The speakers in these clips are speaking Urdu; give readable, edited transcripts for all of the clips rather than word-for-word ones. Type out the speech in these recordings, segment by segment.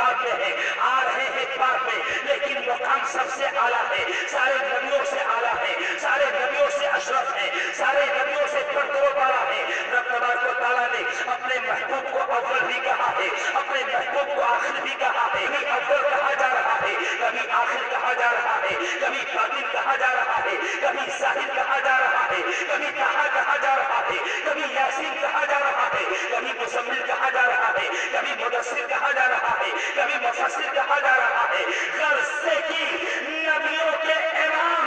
باغ میں ہیں، آ رہے ہیں باغ میں، لیکن مقام سب سے اعلیٰ ہے، سارے نبیوں سے اعلیٰ ہے، سارے نبیوں سے اشرف ہے، سارے نبیوں سے بڑھ بڑا ہے۔ رب تبارک و تعالیٰ نے اپنے محبوب کو اول بھی کہا ہے، اپنے محبوب کو آخر بھی کہا ہے، کبھی اول کہا جا رہا ہے، کبھی آخر کہا جا رہا ہے، کبھی باطن کہا جا رہا ہے، کبھی ظاہر کہا جا رہا ہے، کبھی طٰہٰ کہا جا رہا ہے، کبھی یاسین کہا جا رہا ہے، کبھی مزمل کہا جا رہا ہے، کبھی مدثر کہا جا رہا ہے، کبھی مفسر کہا جا رہا ہے۔ غرض سے کہ نبیوں کے امام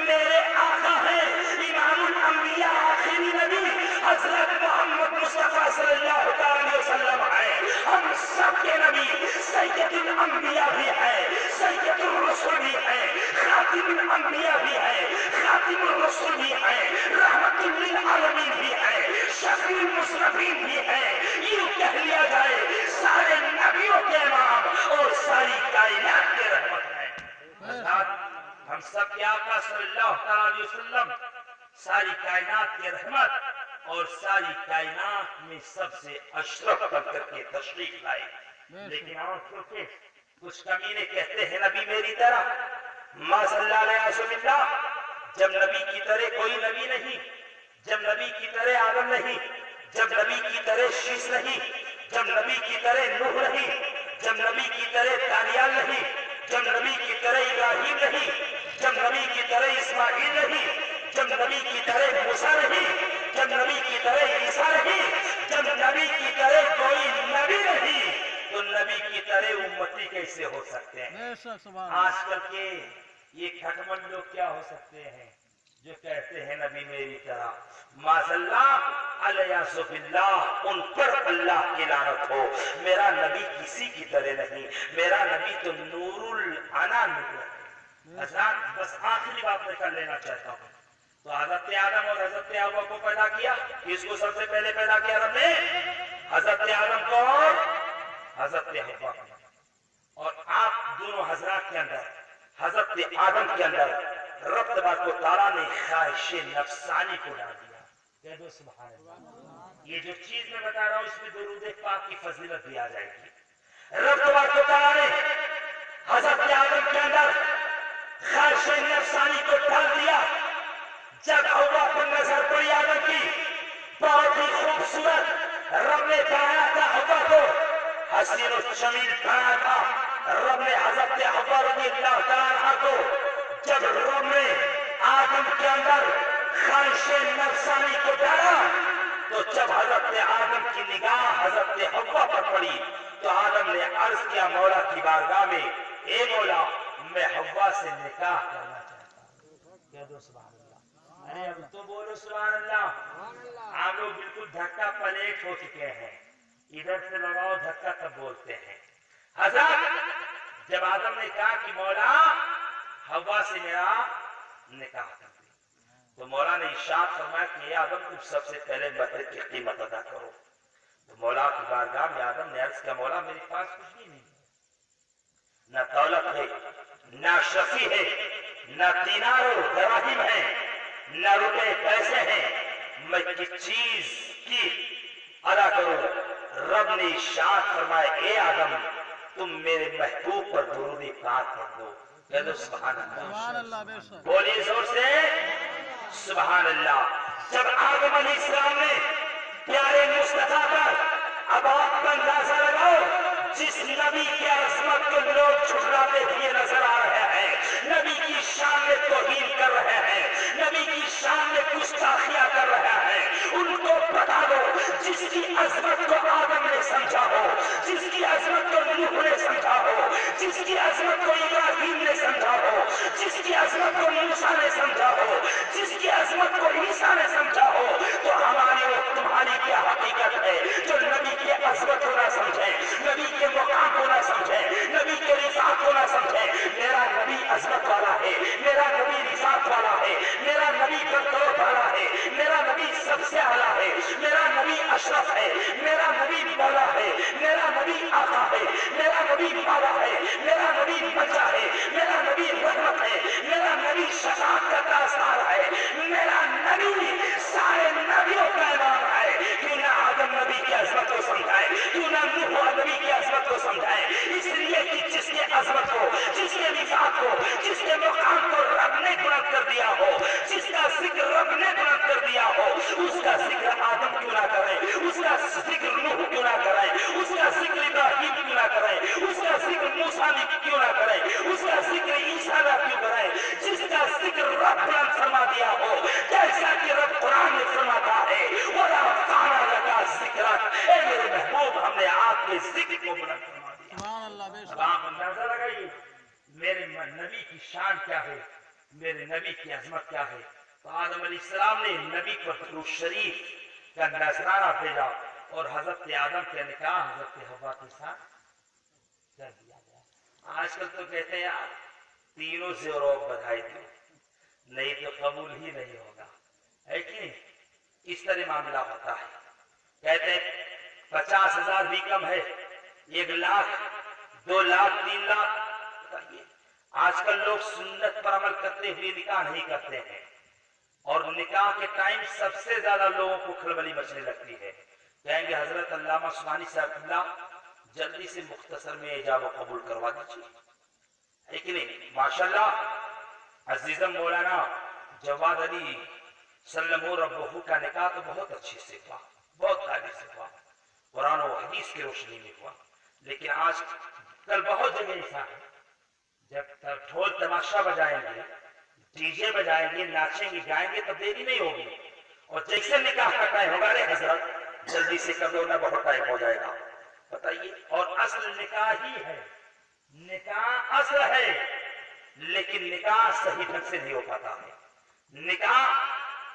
میرے آقا ہیں، امام الانبیاء، آخری نبی حضرت محمد مصطفیٰ صلی اللہ علیہ وسلم ہیں۔ ہم سب کے نبی سید الانبیاء بھی ہیں، سید الرسل بھی ہیں، خاتم الانبیاء بھی ہیں، خاتم الرسل بھی ہیں، رحمت للعالمین بھی ہیں، شفیع المذنبین بھی ہیں۔ یوں کہہ لیا جائے سارے نبیوں کے امام اور ساری کائنات کے رحمت ہیں۔ حضرات ہم سب کے آقا صلی اللہ علیہ وسلم ساری کائنات کے رحمت اور ساری کائنات میں سب سے اشرف بن کر کے تشریف لائے، لیکن اور کیونکہ کچھ کمینے کہتے ہیں نبی میری طرح، ما صلی اللہ علیہ وسلم، جب نبی کی طرح کوئی نبی نہیں، جب نبی کی طرح آدم نہیں، جب نبی کی طرح شیس نہیں، جب نبی کی طرح نوح نہیں، جب نبی کی طرح دانیال نہیں، جب نبی کی طرح ابراہیم نہیں، جب نبی کی طرح اسماعیل نہیں، جب نبی کی طرح موسیٰ نہیں، جب نبی کی طرح عیسیٰ نہیں، جب نبی کی طرح کوئی نبی نہیں، تو نبی کی طرح امتی کیسے ہو سکتے ہیں؟ آج کل کے یہ کھٹمن لوگ کیا ہو سکتے ہیں جو کہتے ہیں نبی میری طرح؟ معاذاللہ الیاذ باللہ، ان پر اللہ کی لعنت ہو۔ میرا نبی کسی کی طرح نہیں، میرا نبی تو نور العنا نور ہے۔ حضرات بس آخری بات میں کر لینا چاہتا ہوں، تو حضرت آدم اور حضرت حوا کو پیدا کیا، کس کو سب سے پہلے پیدا کیا رب نے؟ حضرت آدم کو اور حضرت حوا کو، اور آپ دونوں حضرات کے اندر، حضرت آدم کے اندر رب تبارک و تعالیٰ نے خواہش نفسانی کو ڈال دیا۔ کہہ دو سبحان اللہ۔ یہ جو چیز میں بتا رہا ہوں اس میں درود پاک کی فضیلت بھی آ جائے گی۔ رب تبارک و تعالیٰ نے حضرت آدم کے اندر خواہش نفسانی کو ڈال دیا۔ جب حوا پر نظر پڑی آدم کی، بہت ہی خوبصورت رب نے بنایا تھا حوا کو، حسین و جمیل بنایا تھا رب نے حضرت حوا رضی اللہ تعالیٰ عنہ کو۔ جب رب نے آدم کے اندر خواہش نفسانی کو ڈالا، تو جب حضرت آدم کی نگاہ حضرت حوا پر پڑی تو آدم نے عرض کیا مولا کی بارگاہ میں، اے مولا میں حوا سے نکاح کرنا چاہتا ہوں۔ کہہ دو سبحان اللہ۔ ارے اب تو بولو سبحان اللہ۔ آپ لوگ بالکل دھکا پلیٹ ہو چکے ہیں، ادھر سے لگاؤ دھکا تب بولتے ہیں۔ حضرت جب آدم نے کہا کہ مولا حوا سے میرا نکاح کر دے، تو مولا نے ارشاد فرمایا کہ اے آدم تم سب سے پہلے مہر کی قیمت ادا کرو۔ تو مولا کی بارگاہ میں آدم نے عرض کیا مولا میرے پاس کچھ بھی نہیں، نہ دولت ہے، نہ شفیع ہے، نہ دینار و دراہم ہے، نہ روپے پیسے ہیں، میں کس چیز کی ادا کروں؟ رب نے ارشاد فرمایا اے آدم تم میرے محبوب پر درود پاک پڑھ دو۔ کہہ دو سبحان اللہ۔ بولیے زور سے سبحان اللہ۔ جب آدم علیہ السلام نے پیارے مصطفیٰ پر، اب آپ کا اندازہ لگاؤ، جس نبی کی عظمت کو لوگ چھٹلاتے ہوئے نظر آ رہے ہیں، نبی کی شان میں توہین کر رہے ہیں، نبی کی شان میں گستاخیاں کر رہے ہیں، ان کو بتا دو جس کی عظمت کو آدم نے سمجھا ہو، جس کی عظمت کو نوح نے سمجھا ہو، جس کی عظمت کو ابراہیم نے سمجھا ہو، جس کی عظمت کو موسیٰ نے سمجھا ہو، جس کی عظمت کو عیسیٰ نے سمجھا ہو، تو ہماری اور تمہاری کیا حقیقت ہے جو نبی کی عظمت کو نہ سمجھے، نبی کے مقام کو نہ سمجھے، نبی کے رفعت کو نہ سمجھے؟ میرا نبی عظمت والا ہے، میرا نبی رفعت والا ہے، میرا نبی بطور والا ہے، میرا نبی سب سے اعلیٰ ہے، میرا نبی اشرف ہے، میرا نبی مولا ہے، میرا نبی آقا ہے، میرا نبی مولا ہے، میرا نبی بچہ ہے، میرا نبی رحمت ہے، میرا نبی شفاعت کا تاجدار ہے، میرا نبی سارے نبیوں کا امام ہے۔ کیوں نہ آدم نبی کی عظمت کو سمجھائے، کیوں نہ نوح نبی کی عظمت کو سمجھائے؟ اس لیے سبحان اللہ بے شک. اب آپ اندازہ لگائیے میرے نبی کی شان کیا ہے، میرے نبی کی عظمت کیا ہے. تو آدم علیہ السلام نے نبی پر درود شریف کا نذرانہ بھیجا اور حضرت آدم کے نکاح حضرت حوا کے ساتھ کر دیا گیا. آج کل تو کہتے ہیں یار تینوں سے اور بدھائی دو نہیں تو قبول ہی نہیں ہوگا، ہے کہ نہیں؟ اس طرح معاملہ ہوتا ہے. کہتے ہیں 50,000 بھی کم ہے، 1,00,000 2,00,000 3,00,000. بتائیے آج کل لوگ سنت پر عمل کرتے ہوئے نکاح نہیں کرتے ہیں، اور نکاح کے ٹائم سب سے زیادہ لوگوں کو کھلبلی مچنے لگتی ہے. کہیں گے حضرت علامہ عثمانی صاحب اللہ جلدی سے مختصر میں ایجاب و قبول کروا دیجیے، ہے کہ نہیں؟ ماشاءاللہ عزیزم مولانا جواد علی سلم ربہ کا نکاح تو بہت اچھے سے ہوا، بہت تعریف سے ہوا، قرآن و حدیث کی روشنی میں ہوا. لیکن آج کل بہت جگہ ایسا ہے جب ڈھول تماشا بجائیں گے، ڈی جے بجائیں گے، ناچیں گے، گائیں گے تو دیری نہیں ہوگی، اور جیسے نکاح کا ٹائم ہوگا رے حضرت جلدی سے کر دو نہ بہت ٹائم ہو جائے گا. بتائیے اور اصل نکاح ہی ہے، نکاح اصل ہے، لیکن نکاح صحیح ڈھنگ سے نہیں ہو پاتا ہے، نکاح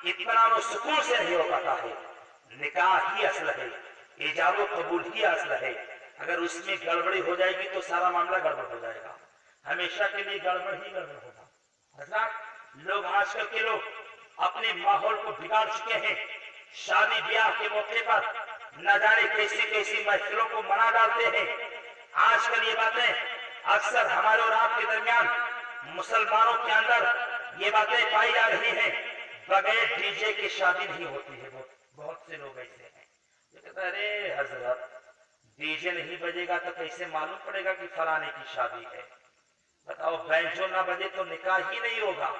اطمینان و سکون سے نہیں ہو پاتا ہے. نکاح ہی اصل ہے، ایجاب و قبول ہی اصل ہے. اگر اس میں گڑبڑی ہو جائے گی تو سارا معاملہ گڑبڑ ہو جائے گا، ہمیشہ کے لیے گڑبڑ ہی گڑبڑ ہوگا. حضرات لوگ آج کل کے لوگ اپنے ماحول کو بگاڑ چکے ہیں. شادی بیاہ کے موقع پر نہ جانے کیسی کیسی محفلوں کو منا ڈالتے ہیں. آج کل یہ باتیں اکثر ہمارے اور آپ کے درمیان مسلمانوں کے اندر یہ باتیں پائی جا رہی ہیں، بغیر ڈی جے کی شادی نہیں ہوتی ہے. بہت سے لوگ ایسے ہیں جو کہتے ہیں ارے حضرت ڈی جے نہیں بجے گا تو کیسے معلوم پڑے گا کہ فلانے کی شادی ہے؟ بتاؤ بینجو نہ بجے تو نکاح ہی نہیں ہوگا،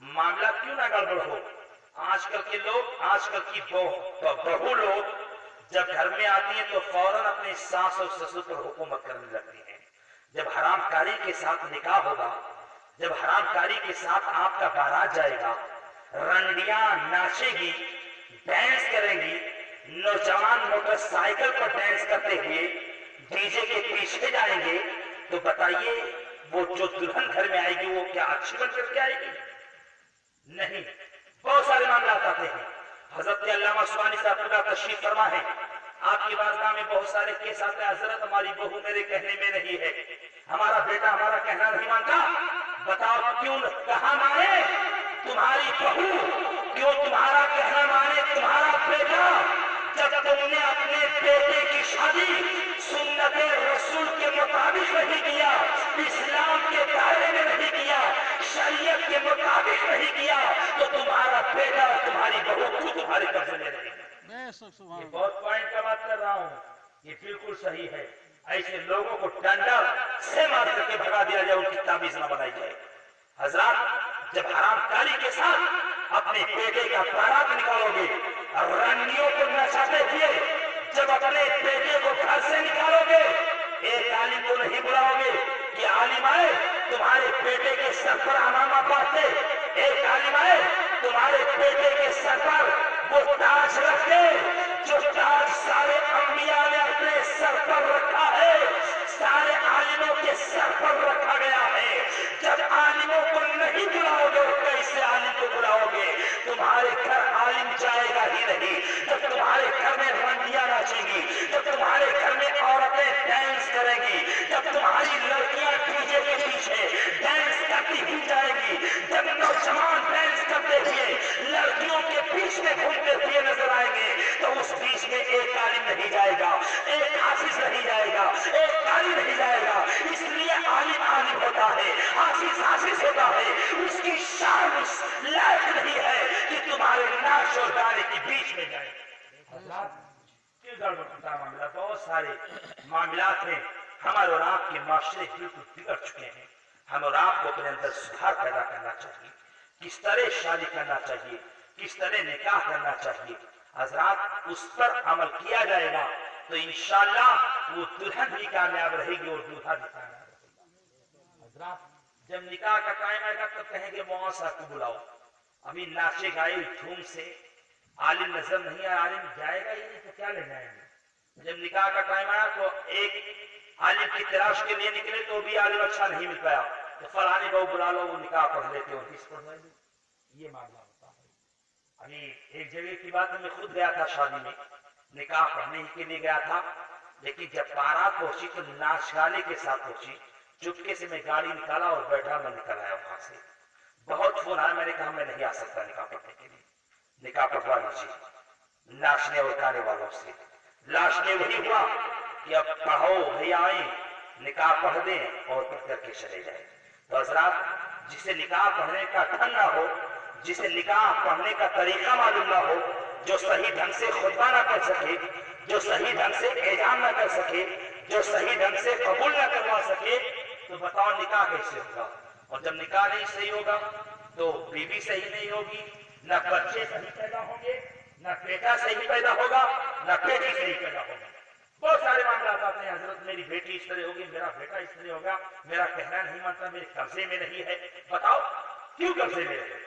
معاملہ کیوں نہ گڑبڑ ہو. آج کل کے لوگ، آج کل کی بہو لوگ جب گھر میں آتی ہیں تو فوراً اپنے ساس اور سسر پر حکومت کرنے لگتی ہیں. جب حرام کاری کے ساتھ نکاح ہوگا، جب حرام کاری کے ساتھ آپ کا بارات جائے گا، رنڈیاں ناچے گی، ڈانس کریں گی، نوجوان موٹر سائیکل پر ڈانس کرتے ہوئے ڈی جے کے پیچھے جائیں گے، تو بتائیے وہ جو دلہن گھر میں آئے گی وہ کیا اچھی بن کر کے آئے گی؟ نہیں. بہت سارے معاملات آتے ہیں. حضرت علامہ عثمانی صاحب اللہ تشریف فرما ہے، آپ کی بارگاہ میں بہت سارے کیس آتے ہیں، حضرت ہماری بہو میرے کہنے میں نہیں ہے، ہمارا بیٹا ہمارا کہنا نہیں مانتا. بتاؤ کیوں کہاں مانے تمہاری بہو، کیوں تمہارا کہنا مانے تمہارا بیٹا، جب تم نے اپنے بیٹے کی شادی سنت رسول کے مطابق نہیں کیا، اسلام کے دائرے میں نہیں کیا، شریعت کے مطابق نہیں کیا، تو تمہارا بیٹا اور تمہاری بہو کیوں تمہارے قبضے میں رہے گی؟ یہ بہت پوائنٹ کا بات کر رہا ہوں، یہ بالکل صحیح ہے. ایسے لوگوں کو ڈنڈا سے مار کر کے بھگا دیا جائے، ان کی تعویذ نہ بنائی جائے. حضرات جب حرام کاری کے ساتھ اپنے بیٹے کا بارات نکالو گے، رنڈیوں کو نچاتے ہوئے جب اپنے بیٹے کو گھر سے نکالو گے، ایک عالم کو نہیں بلاؤ گے کہ عالم آئے تمہارے بیٹے کے سر پر امامہ باندھتے، ایک عالم آئے تمہارے بیٹے کے سر پر وہ تاج رکھ دے جو تاج سارے انبیاء نے اپنے سر پر رکھا ہے، سارے عالموں کے سر پر رکھا گیا ہے. جب عالموں کو نہیں بلاؤ گے، کیسے عالم کو بلاؤ گے؟ تمہارے گھر عالم جائے گا ہی نہیں. جب تمہارے گھر میں رنڈیاں ناچیں گی، جب تمہارے گھر میں عورتیں ڈانس کریں گی، جب تمہاری لڑکیاں ڈی جے کے پیچھے ڈانس کرتی ہی جائیں گی، جب نوجوان ڈانس کرتے ہوئے لڑکیوں کے بیچ میں گھومتے ہوئے نظر آئیں گے، تو اس بیچ میں ایک عالم نہیں جائے گا، ایک حافظ نہیں جائے گا، ایک قاری نہیں جائے گا. اس لیے عالم عالم ہوتا ہے، حافظ حافظ ہوتا ہے. اس کی شان اس لائق نہیں ہے کہ تمہارے ناچ اور گانے کے بیچ میں جائے. معاملہ بہت سارے معاملات ہیں. ہمارے اور آپ کے معاشرے بالکل بگڑ چکے ہیں. ہم اور آپ کو اپنے اندر سدھار پیدا کرنا چاہیے. کس طرح شادی کرنا چاہیے، کس طرح نکاح کرنا چاہیے. حضرات اس پر عمل کیا جائے گا تو انشاءاللہ وہ دلہن بھی کامیاب رہے گی اور دولہا بھی کامیاب رہے گا. حضرات جب نکاح کا ٹائم آئے گا تو کہیں گے مولانا صاحب کو بلاؤ. ابھی ناچے گائے دھوم سے عالم نظر نہیں آیا، عالم جائے گا ہی نہیں تو کیا لے جائیں گے. جب نکاح کا ٹائم آیا تو ایک عالم کی تلاش کے لیے نکلے تو بھی عالم اچھا نہیں مل پایا، تو فلانے کو بلا لو، وہ نکاح پڑھ لیتے اور کس پڑھ لیں، یہ معاملہ ہوتا ہے۔ ابھی ایک جگہ کی بات ہے، میں خود گیا تھا شادی میں، نکاح پڑھنے کے لیے گیا تھا، لیکن جب بارات پہنچی تو ناچ گانے کے ساتھ پہنچی، چپکے سے میں گاڑی نکالا اور بیٹھا، میں نکل آیا وہاں سے۔ بہت فون آیا، میں نے کہا میں نہیں آ سکتا نکاح پڑھنے کے لیے، نکاح پڑھوا لیجیے ناچنے اور گانے والوں سے۔ لاسٹ میں وہی ہوا کہ اب پڑھو بھیا آئیں، نکاح پڑھ دیں اور پڑھ کر کے چلے جائیں۔ تو حضرات، جسے نکاح پڑھنے کا ڈھنگ نہ ہو، جسے نکاح پڑھنے کا طریقہ معلوم نہ ہو، جو صحیح ڈھنگ سے خطبہ نہ کر سکے، جو صحیح ڈھنگ سے اعلان نہ کر سکے، جو صحیح ڈھنگ سے قبول نہ کروا سکے، تو بتاؤ نکاح کیسے ہوگا؟ اور جب نکاح نہیں صحیح ہوگا تو بیوی صحیح نہیں ہوگی، نہ بچے صحیح پیدا ہوں گے، نہ بیٹا صحیح پیدا ہوگا، نہ بیٹی صحیح پیدا ہوگی۔ بہت سارے معاملات آتے ہیں، حضرت میری بیٹی اس طرح ہوگی، میرا بیٹا اس طرح ہوگا، میرا کہنا نہیں مانتا، میرے قبضے میں نہیں ہے۔ بتاؤ کیوں قبضے میں ہے؟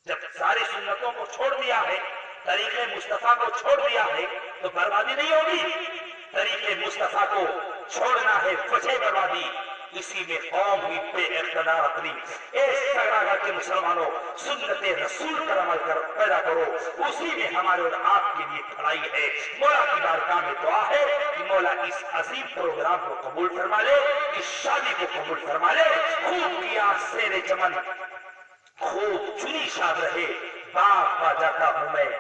جب ساری سنتوں کو چھوڑ دیا ہے، طریقے مصطفیٰ کو چھوڑ دیا ہے، تو بربادی نہیں ہوگی؟ طریقے مصطفیٰ کو چھوڑنا ہے وجہ بربادی، اسی میں قوم ہی بے اقتدار اپنی سگڑا کے مسلمانوں سنت رسول پر عمل پیدا کرو، اسی میں ہمارے اور آپ کے لیے بھلائی ہے۔ مولا کی بارگاہ میں دعا ہے کہ مولا اس عظیم پروگرام کو قبول فرما لے، اس شادی کو قبول فرما لے۔ خوب کیا سیر چمن، خوب چنی شاد رہے، باغ پا جاتا ہوں میں،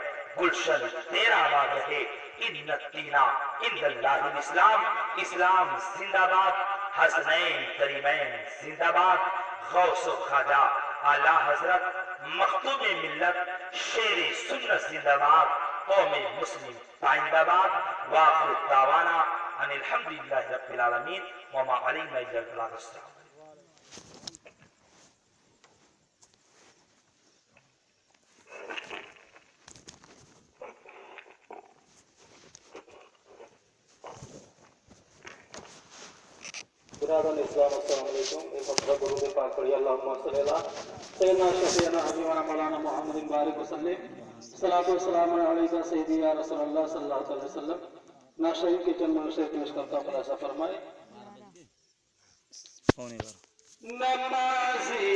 گلشن تیرا آباد رہے۔ ان الدین عند اللہ الاسلام، اسلام زندہ باد، حسنین کریمین زندہ باد، غوث و خواجہ اعلیٰ حضرت مختوم ملت شیر سنت زندہ باد، قوم مسلم پائندہ باد۔ وآخر دعوانا ان الحمدللہ رب العالمین وما علینا الا البلاغ۔ السلام۔ برادران اسلام السلام علیکم۔ ایک مرتبہ درود پاک پڑھیے، اللہم صلی اللہ سیدنا شفیعنا حبیبنا مولانا محمد بارک وسلم، صلاۃ والسلام علیکہ سیدی یا رسول اللہ صلی اللہ علیہ وسلم۔ ناشرین کے چند منشور پیش کرتا خلاصہ فرمائے۔ نمازی